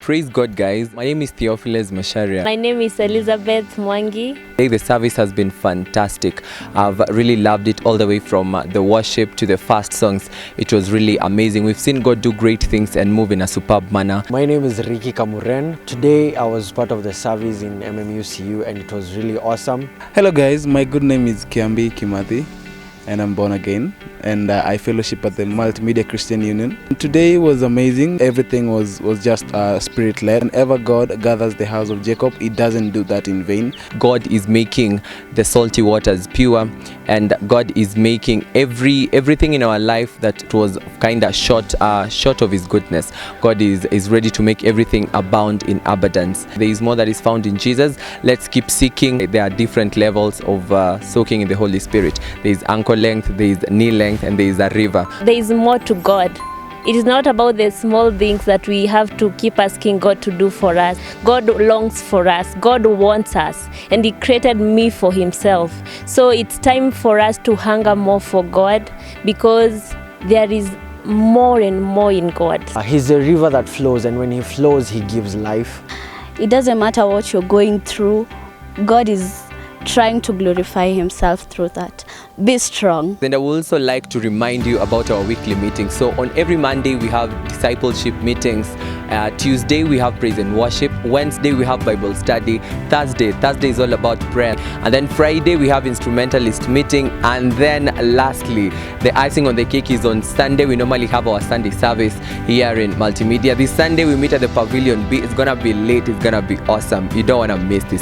Praise God, guys. My name is Theophilus Masharia. My name is Elizabeth Mwangi. The service has been fantastic. I've really loved it all the way from the worship to the first songs. It was really amazing. We've seen God do great things and move in a superb manner. My name is Ricky Kamuren. Today I was part of the service in Mmucu and it was really awesome. Hello guys, my good name is Kiambi Kimathi and I'm born again and I fellowship at the Multimedia Christian Union. Today was amazing. Everything was just spirit-led. Whenever God gathers the house of Jacob, he doesn't do that in vain. God is making the salty waters pure, and God is making everything in our life that was kind of short of his goodness. God is ready to make everything abound in abundance. There is more that is found in Jesus. Let's keep seeking. There are different levels of soaking in the Holy Spirit. There is ankle length, there is knee length, and there is a river. There is more to God. It is not about the small things that we have to keep asking God to do for us. God longs for us. God wants us. And He created me for Himself. So it's time for us to hunger more for God, because there is more and more in God. He's a river that flows, and when He flows, He gives life. It doesn't matter what you're going through. God is trying to glorify Himself through that. Be strong. And I would also like to remind you about our weekly meetings. So on every Monday we have discipleship meetings. Tuesday we have praise and worship. Wednesday we have Bible study. Thursday is all about prayer. And then Friday we have instrumentalist meeting. And then lastly, the icing on the cake is on Sunday. We normally have our Sunday service here in Multimedia. This Sunday we meet at the Pavilion B. It's gonna be late. It's gonna be awesome. You don't wanna miss this.